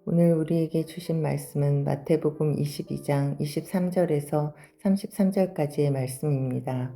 오늘 우리에게 주신 말씀은 마태복음 22장 23절에서 33절까지의 말씀입니다.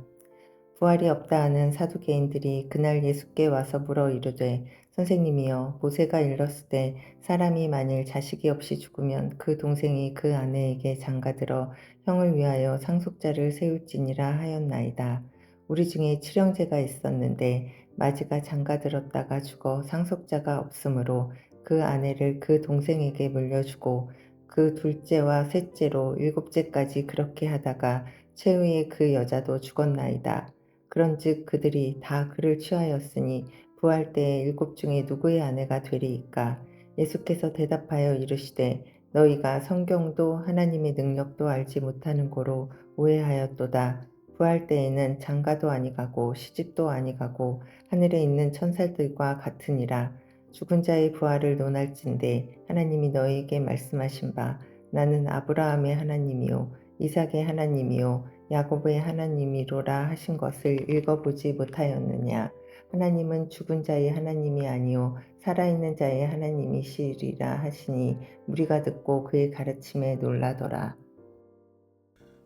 부활이 없다 하는 사두개인들이 그날 예수께 와서 물어 이르되 선생님이여 모세가 일렀을 때 사람이 만일 자식이 없이 죽으면 그 동생이 그 아내에게 장가들어 형을 위하여 상속자를 세울지니라 하였나이다. 우리 중에 칠형제가 있었는데 마지가 장가들었다가 죽어 상속자가 없으므로 그 아내를 그 동생에게 물려주고 그 둘째와 셋째로 일곱째까지 그렇게 하다가 최후에 그 여자도 죽었나이다. 그런즉 그들이 다 그를 취하였으니 부활 때에 일곱 중에 누구의 아내가 되리이까? 예수께서 대답하여 이르시되 너희가 성경도 하나님의 능력도 알지 못하는 고로 오해하였도다. 부활 때에는 장가도 아니가고 시집도 아니가고 하늘에 있는 천사들과 같으니라. 죽은 자의 부활을 논할진대 하나님이 너희에게 말씀하신 바 나는 아브라함의 하나님이요 이삭의 하나님이요 야곱의 하나님이로라 하신 것을 읽어보지 못하였느냐. 하나님은 죽은 자의 하나님이 아니요 살아있는 자의 하나님이시리라 하시니 무리가 듣고 그의 가르침에 놀라더라.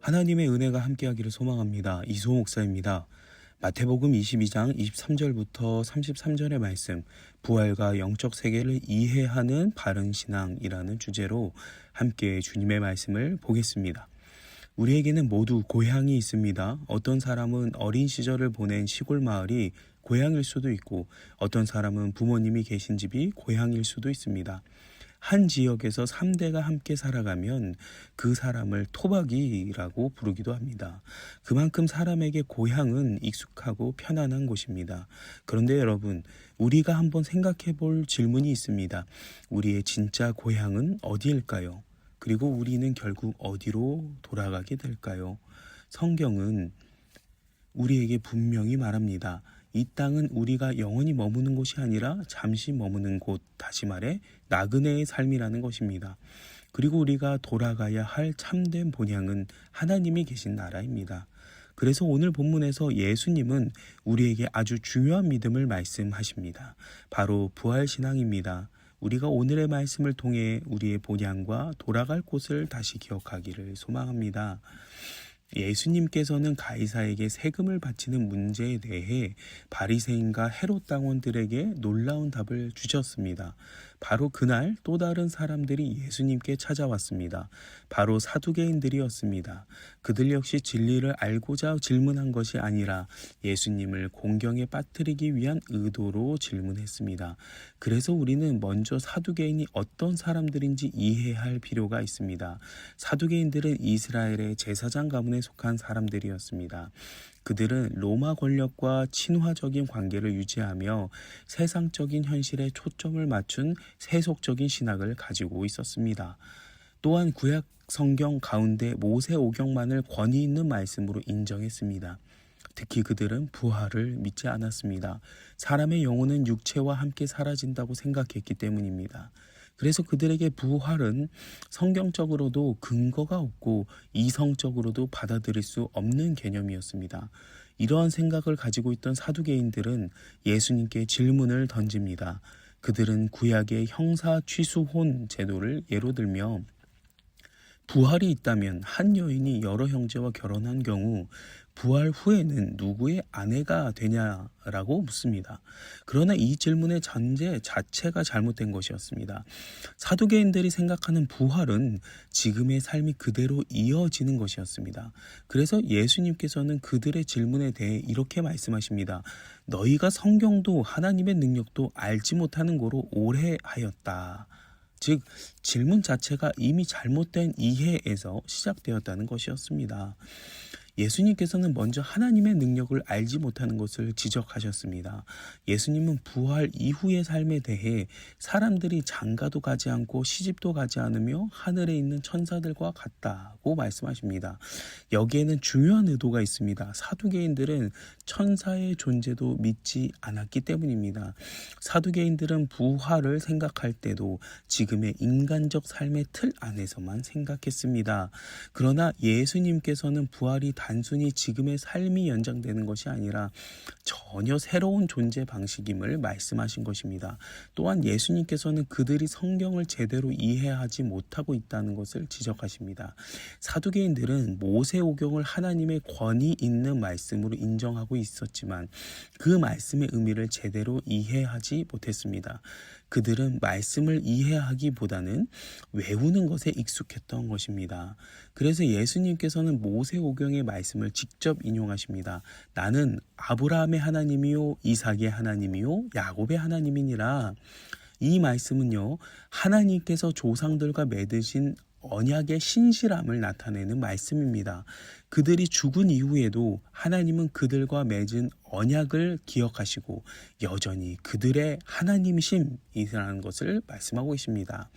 하나님의 은혜가 함께하기를 소망합니다. 이소호 목사입니다. 마태복음 22장 23절부터 33절의 말씀, 부활과 영적 세계를 이해하는 바른 신앙이라는 주제로 함께 주님의 말씀을 보겠습니다. 우리에게는 모두 고향이 있습니다. 어떤 사람은 어린 시절을 보낸 시골 마을이 고향일 수도 있고 어떤 사람은 부모님이 계신 집이 고향일 수도 있습니다. 한 지역에서 3대가 함께 살아가면 그 사람을 토박이라고 부르기도 합니다. 그만큼 사람에게 고향은 익숙하고 편안한 곳입니다. 그런데 여러분, 우리가 한번 생각해 볼 질문이 있습니다. 우리의 진짜 고향은 어디일까요? 그리고 우리는 결국 어디로 돌아가게 될까요? 성경은 우리에게 분명히 말합니다. 이 땅은 우리가 영원히 머무는 곳이 아니라 잠시 머무는 곳, 다시 말해 나그네의 삶이라는 것입니다. 그리고 우리가 돌아가야 할 참된 본향은 하나님이 계신 나라입니다. 그래서 오늘 본문에서 예수님은 우리에게 아주 중요한 믿음을 말씀하십니다. 바로 부활신앙입니다. 우리가 오늘의 말씀을 통해 우리의 본향과 돌아갈 곳을 다시 기억하기를 소망합니다. 예수님께서는 가이사에게 세금을 바치는 문제에 대해 바리새인과 헤롯 당원들에게 놀라운 답을 주셨습니다. 바로 그날 또 다른 사람들이 예수님께 찾아왔습니다. 바로 사두개인들이었습니다. 그들 역시 진리를 알고자 질문한 것이 아니라 예수님을 공경에 빠뜨리기 위한 의도로 질문했습니다. 그래서 우리는 먼저 사두개인이 어떤 사람들인지 이해할 필요가 있습니다. 사두개인들은 이스라엘의 제사장 가문에 속한 사람들이었습니다. 그들은 로마 권력과 친화적인 관계를 유지하며 세상적인 현실에 초점을 맞춘 세속적인 신학을 가지고 있었습니다. 또한 구약 성경 가운데 모세 오경만을 권위 있는 말씀으로 인정했습니다. 특히 그들은 부활을 믿지 않았습니다. 사람의 영혼은 육체와 함께 사라진다고 생각했기 때문입니다. 그래서 그들에게 부활은 성경적으로도 근거가 없고 이성적으로도 받아들일 수 없는 개념이었습니다. 이러한 생각을 가지고 있던 사두개인들은 예수님께 질문을 던집니다. 그들은 구약의 형사 취수혼 제도를 예로 들며 부활이 있다면 한 여인이 여러 형제와 결혼한 경우 부활 후에는 누구의 아내가 되냐라고 묻습니다. 그러나 이 질문의 전제 자체가 잘못된 것이었습니다. 사두개인들이 생각하는 부활은 지금의 삶이 그대로 이어지는 것이었습니다. 그래서 예수님께서는 그들의 질문에 대해 이렇게 말씀하십니다. 너희가 성경도 하나님의 능력도 알지 못하는 고로 오해하였다. 즉 질문 자체가 이미 잘못된 이해에서 시작되었다는 것이었습니다. 예수님께서는 먼저 하나님의 능력을 알지 못하는 것을 지적하셨습니다. 예수님은 부활 이후의 삶에 대해 사람들이 장가도 가지 않고 시집도 가지 않으며 하늘에 있는 천사들과 같다고 말씀하십니다. 여기에는 중요한 의도가 있습니다. 사두개인들은 천사의 존재도 믿지 않았기 때문입니다. 사두개인들은 부활을 생각할 때도 지금의 인간적 삶의 틀 안에서만 생각했습니다. 그러나 예수님께서는 부활이 단순히 지금의 삶이 연장되는 것이 아니라 전혀 새로운 존재 방식임을 말씀하신 것입니다. 또한 예수님께서는 그들이 성경을 제대로 이해하지 못하고 있다는 것을 지적하십니다. 사두개인들은 모세오경을 하나님의 권위 있는 말씀으로 인정하고 있었지만 그 말씀의 의미를 제대로 이해하지 못했습니다. 그들은 말씀을 이해하기보다는 외우는 것에 익숙했던 것입니다. 그래서 예수님께서는 모세오경의 말씀을 직접 인용하십니다. 나는 아브라함의 하나님이요 이삭의 하나님이요 야곱의 하나님이니라. 이 말씀은요, 하나님께서 조상들과 맺으신 언약의 신실함을 나타내는 말씀입니다. 그들이 죽은 이후에도 하나님은 그들과 맺은 언약을 기억하시고 여전히 그들의 하나님이심이라는 것을 말씀하고 계십니다.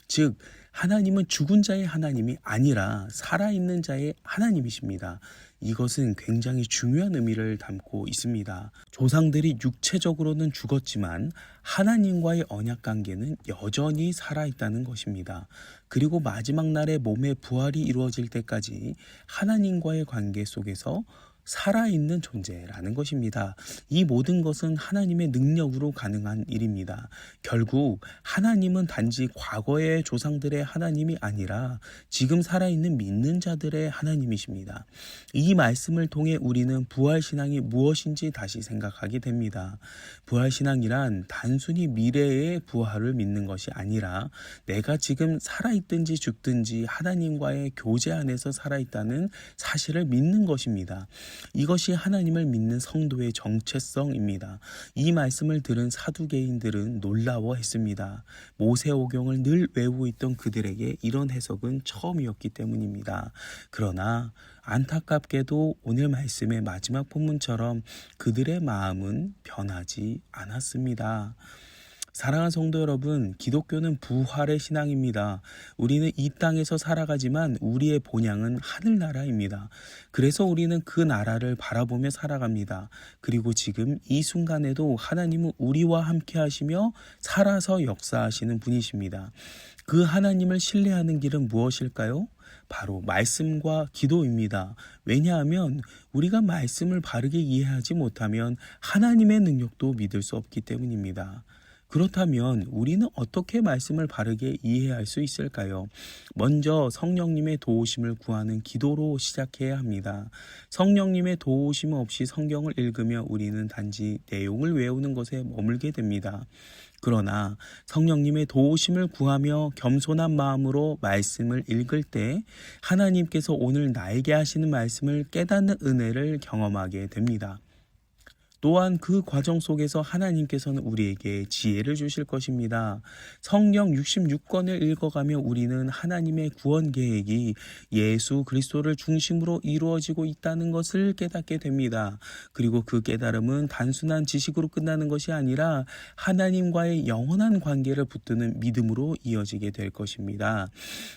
즉 하나님은 죽은 자의 하나님이 아니라 살아있는 자의 하나님이십니다. 이것은 굉장히 중요한 의미를 담고 있습니다. 조상들이 육체적으로는 죽었지만 하나님과의 언약 관계는 여전히 살아있다는 것입니다. 그리고 마지막 날에 몸의 부활이 이루어질 때까지 하나님과의 관계 속에서 살아있는 존재라는 것입니다. 이 모든 것은 하나님의 능력으로 가능한 일입니다. 결국 하나님은 단지 과거의 조상들의 하나님이 아니라 지금 살아있는 믿는 자들의 하나님이십니다. 이 말씀을 통해 우리는 부활신앙이 무엇인지 다시 생각하게 됩니다. 부활신앙이란 단순히 미래의 부활을 믿는 것이 아니라 내가 지금 살아있든지 죽든지 하나님과의 교제 안에서 살아있다는 사실을 믿는 것입니다. 이것이 하나님을 믿는 성도의 정체성입니다. 이 말씀을 들은 사두개인들은 놀라워했습니다. 모세오경을 늘 외우고 있던 그들에게 이런 해석은 처음이었기 때문입니다. 그러나 안타깝게도 오늘 말씀의 마지막 본문처럼 그들의 마음은 변하지 않았습니다. 사랑하는 성도 여러분, 기독교는 부활의 신앙입니다. 우리는 이 땅에서 살아가지만 우리의 본향은 하늘나라입니다. 그래서 우리는 그 나라를 바라보며 살아갑니다. 그리고 지금 이 순간에도 하나님은 우리와 함께 하시며 살아서 역사하시는 분이십니다. 그 하나님을 신뢰하는 길은 무엇일까요? 바로 말씀과 기도입니다. 왜냐하면 우리가 말씀을 바르게 이해하지 못하면 하나님의 능력도 믿을 수 없기 때문입니다. 그렇다면 우리는 어떻게 말씀을 바르게 이해할 수 있을까요? 먼저 성령님의 도우심을 구하는 기도로 시작해야 합니다. 성령님의 도우심 없이 성경을 읽으며 우리는 단지 내용을 외우는 것에 머물게 됩니다. 그러나 성령님의 도우심을 구하며 겸손한 마음으로 말씀을 읽을 때 하나님께서 오늘 나에게 하시는 말씀을 깨닫는 은혜를 경험하게 됩니다. 또한 그 과정 속에서 하나님께서는 우리에게 지혜를 주실 것입니다. 성경 66권을 읽어가며 우리는 하나님의 구원 계획이 예수 그리스도를 중심으로 이루어지고 있다는 것을 깨닫게 됩니다. 그리고 그 깨달음은 단순한 지식으로 끝나는 것이 아니라 하나님과의 영원한 관계를 붙드는 믿음으로 이어지게 될 것입니다.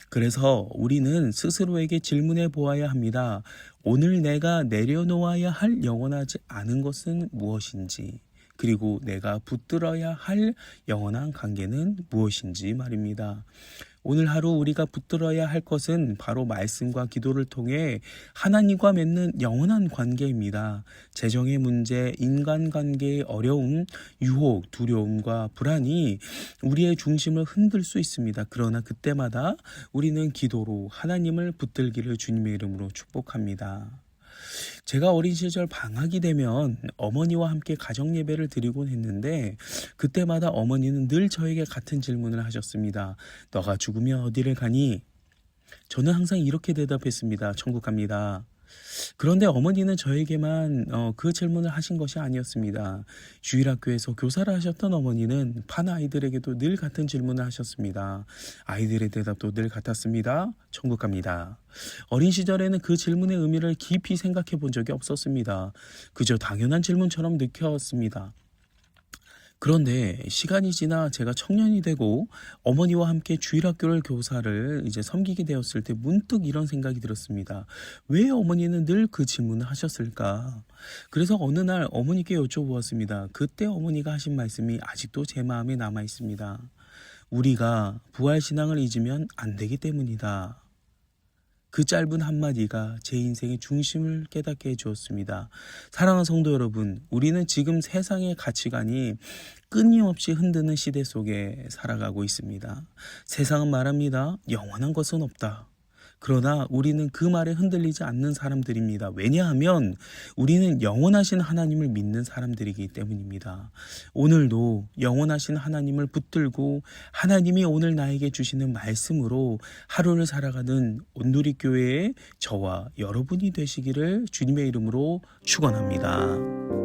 그래서 우리는 스스로에게 질문해 보아야 합니다. 오늘 내가 내려놓아야 할 영원하지 않은 것은 무엇인지, 그리고 내가 붙들어야 할 영원한 관계는 무엇인지 말입니다. 오늘 하루 우리가 붙들어야 할 것은 바로 말씀과 기도를 통해 하나님과 맺는 영원한 관계입니다. 재정의 문제, 인간관계의 어려움, 유혹, 두려움과 불안이 우리의 중심을 흔들 수 있습니다. 그러나 그때마다 우리는 기도로 하나님을 붙들기를 주님의 이름으로 축복합니다. 제가 어린 시절 방학이 되면 어머니와 함께 가정 예배를 드리곤 했는데 그때마다 어머니는 늘 저에게 같은 질문을 하셨습니다. 너가 죽으면 어디를 가니? 저는 항상 이렇게 대답했습니다. 천국 갑니다. 그런데 어머니는 저에게만 그 질문을 하신 것이 아니었습니다. 주일학교에서 교사를 하셨던 어머니는 반 아이들에게도 늘 같은 질문을 하셨습니다. 아이들의 대답도 늘 같았습니다. 천국 갑니다. 어린 시절에는 그 질문의 의미를 깊이 생각해 본 적이 없었습니다. 그저 당연한 질문처럼 느꼈습니다. 그런데 시간이 지나 제가 청년이 되고 어머니와 함께 주일학교를 교사를 섬기게 되었을 때 문득 이런 생각이 들었습니다. 왜 어머니는 늘 그 질문을 하셨을까? 그래서 어느 날 어머니께 여쭤보았습니다. 그때 어머니가 하신 말씀이 아직도 제 마음에 남아 있습니다. 우리가 부활신앙을 잊으면 안 되기 때문이다. 그 짧은 한마디가 제 인생의 중심을 깨닫게 해주었습니다. 사랑하는 성도 여러분, 우리는 지금 세상의 가치관이 끊임없이 흔드는 시대 속에 살아가고 있습니다. 세상은 말합니다. 영원한 것은 없다. 그러나 우리는 그 말에 흔들리지 않는 사람들입니다. 왜냐하면 우리는 영원하신 하나님을 믿는 사람들이기 때문입니다. 오늘도 영원하신 하나님을 붙들고 하나님이 오늘 나에게 주시는 말씀으로 하루를 살아가는 온누리교회의 저와 여러분이 되시기를 주님의 이름으로 축원합니다.